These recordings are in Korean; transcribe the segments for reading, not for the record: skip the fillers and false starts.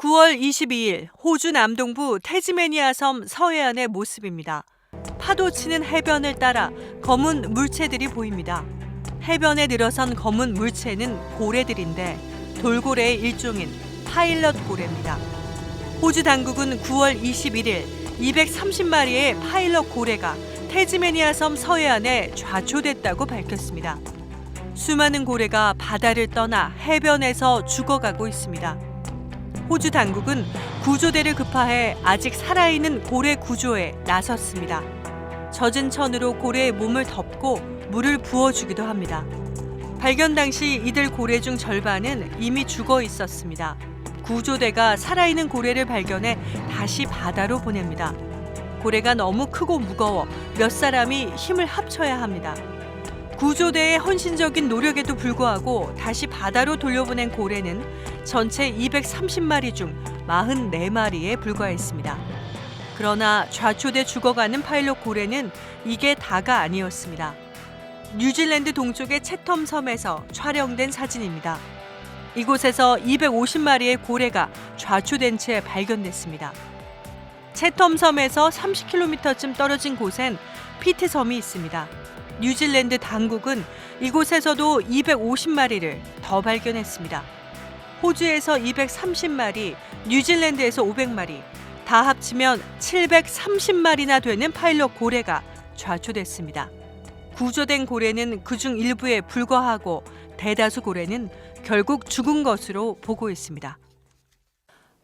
9월 22일 호주 남동부 태즈메니아 섬 서해안의 모습입니다. 파도 치는 해변을 따라 검은 물체들이 보입니다. 해변에 늘어선 검은 물체는 고래들인데 돌고래의 일종인 파일럿 고래입니다. 호주 당국은 9월 21일 230마리의 파일럿 고래가 태즈메니아 섬 서해안에 좌초됐다고 밝혔습니다. 수많은 고래가 바다를 떠나 해변에서 죽어가고 있습니다. 호주 당국은 구조대를 급파해 아직 살아있는 고래 구조에 나섰습니다. 젖은 천으로 고래의 몸을 덮고 물을 부어주기도 합니다. 발견 당시 이들 고래 중 절반은 이미 죽어 있었습니다. 구조대가 살아있는 고래를 발견해 다시 바다로 보냅니다. 고래가 너무 크고 무거워 몇 사람이 힘을 합쳐야 합니다. 구조대의 헌신적인 노력에도 불구하고 다시 바다로 돌려보낸 고래는 전체 230마리 중 44마리에 불과했습니다. 그러나 좌초돼 죽어가는 파일럿 고래는 이게 다가 아니었습니다. 뉴질랜드 동쪽의 채텀 섬에서 촬영된 사진입니다. 이곳에서 250마리의 고래가 좌초된 채 발견됐습니다. 채텀 섬에서 30km쯤 떨어진 곳엔 피트 섬이 있습니다. 뉴질랜드 당국은 이곳에서도 250마리를 더 발견했습니다. 호주에서 230마리, 뉴질랜드에서 500마리, 다 합치면 730마리나 되는 파일럿 고래가 좌초됐습니다. 구조된 고래는 그중 일부에 불과하고 대다수 고래는 결국 죽은 것으로 보고 있습니다.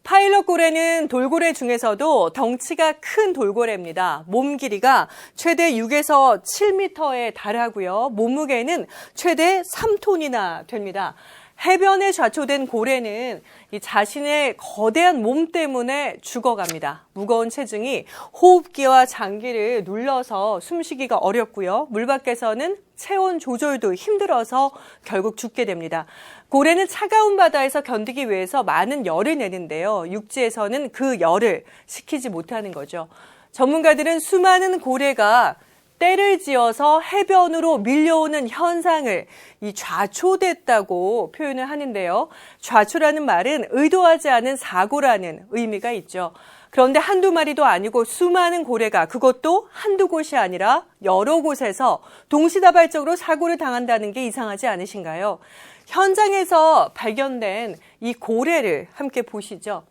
파일럿 고래는 돌고래 중에서도 덩치가 큰 돌고래입니다. 몸 길이가 최대 6에서 7m에 달하고요. 몸무게는 최대 3톤이나 됩니다. 해변에 좌초된 고래는 이 자신의 거대한 몸 때문에 죽어갑니다. 무거운 체중이 호흡기와 장기를 눌러서 숨쉬기가 어렵고요. 물 밖에서는 체온 조절도 힘들어서 결국 죽게 됩니다. 고래는 차가운 바다에서 견디기 위해서 많은 열을 내는데요. 육지에서는 그 열을 식히지 못하는 거죠. 전문가들은 수많은 고래가 때를 지어서 해변으로 밀려오는 현상을 이 좌초됐다고 표현을 하는데요. 좌초라는 말은 의도하지 않은 사고라는 의미가 있죠. 그런데 한두 마리도 아니고 수많은 고래가 그것도 한두 곳이 아니라 여러 곳에서 동시다발적으로 사고를 당한다는 게 이상하지 않으신가요? 현장에서 발견된 이 고래를 함께 보시죠.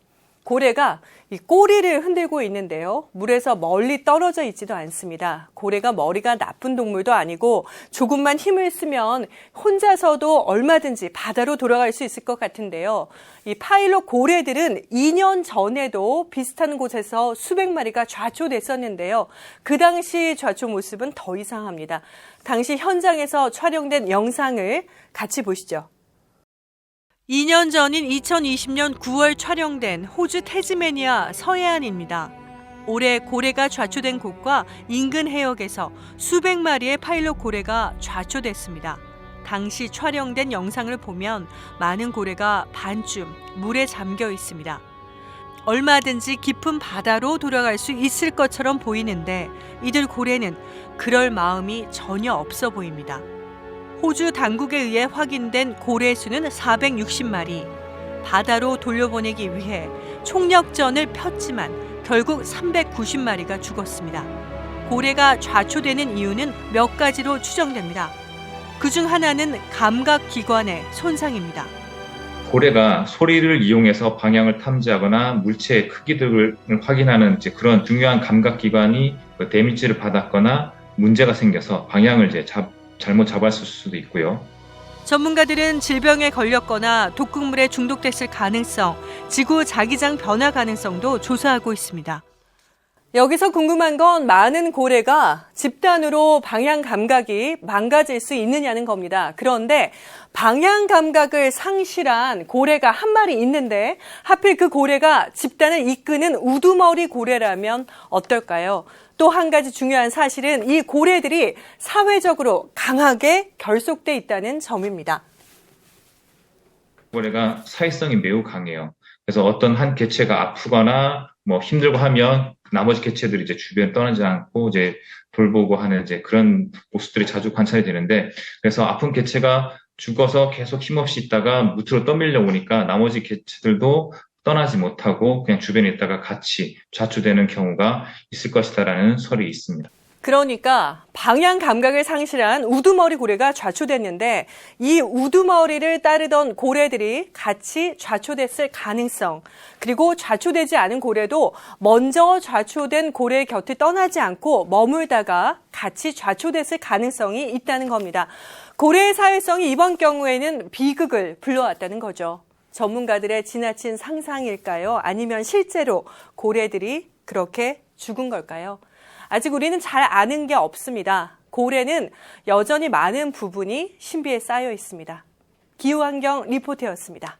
고래가 이 꼬리를 흔들고 있는데요. 물에서 멀리 떨어져 있지도 않습니다. 고래가 머리가 나쁜 동물도 아니고 조금만 힘을 쓰면 혼자서도 얼마든지 바다로 돌아갈 수 있을 것 같은데요. 이 파일럿 고래들은 2년 전에도 비슷한 곳에서 수백 마리가 좌초됐었는데요. 그 당시 좌초 모습은 더 이상합니다. 당시 현장에서 촬영된 영상을 같이 보시죠. 2년 전인 2020년 9월 촬영된 호주 태즈메니아 서해안입니다. 올해 고래가 좌초된 곳과 인근 해역에서 수백 마리의 파일럿 고래가 좌초됐습니다. 당시 촬영된 영상을 보면 많은 고래가 반쯤 물에 잠겨 있습니다. 얼마든지 깊은 바다로 돌아갈 수 있을 것처럼 보이는데 이들 고래는 그럴 마음이 전혀 없어 보입니다. 호주 당국에 의해 확인된 고래 수는 460마리. 바다로 돌려보내기 위해 총력전을 폈지만 결국 390마리가 죽었습니다. 고래가 좌초되는 이유는 몇 가지로 추정됩니다. 그중 하나는 감각기관의 손상입니다. 고래가 소리를 이용해서 방향을 탐지하거나 물체의 크기들을 확인하는 그런 중요한 감각기관이 데미지를 받았거나 문제가 생겨서 방향을 잘못 잡았을 수도 있고요. 전문가들은 질병에 걸렸거나 독극물에 중독됐을 가능성, 지구 자기장 변화 가능성도 조사하고 있습니다. 여기서 궁금한 건 많은 고래가 집단으로 방향 감각이 망가질 수 있느냐는 겁니다. 그런데 방향 감각을 상실한 고래가 한 마리 있는데 하필 그 고래가 집단을 이끄는 우두머리 고래라면 어떨까요? 또 한 가지 중요한 사실은 이 고래들이 사회적으로 강하게 결속돼 있다는 점입니다. 고래가 사회성이 매우 강해요. 그래서 어떤 한 개체가 아프거나 힘들고 하면 나머지 개체들이 주변에 떠나지 않고 돌보고 하는 그런 모습들이 자주 관찰이 되는데, 그래서 아픈 개체가 죽어서 계속 힘없이 있다가 무트로 떠밀려 오니까 나머지 개체들도 떠나지 못하고 그냥 주변에 있다가 같이 좌초되는 경우가 있을 것이다라는 설이 있습니다. 그러니까 방향 감각을 상실한 우두머리 고래가 좌초됐는데 이 우두머리를 따르던 고래들이 같이 좌초됐을 가능성, 그리고 좌초되지 않은 고래도 먼저 좌초된 고래 곁을 떠나지 않고 머물다가 같이 좌초됐을 가능성이 있다는 겁니다. 고래의 사회성이 이번 경우에는 비극을 불러왔다는 거죠. 전문가들의 지나친 상상일까요? 아니면 실제로 고래들이 그렇게 죽은 걸까요? 아직 우리는 잘 아는 게 없습니다. 고래는 여전히 많은 부분이 신비에 쌓여 있습니다. 기후환경 리포터였습니다.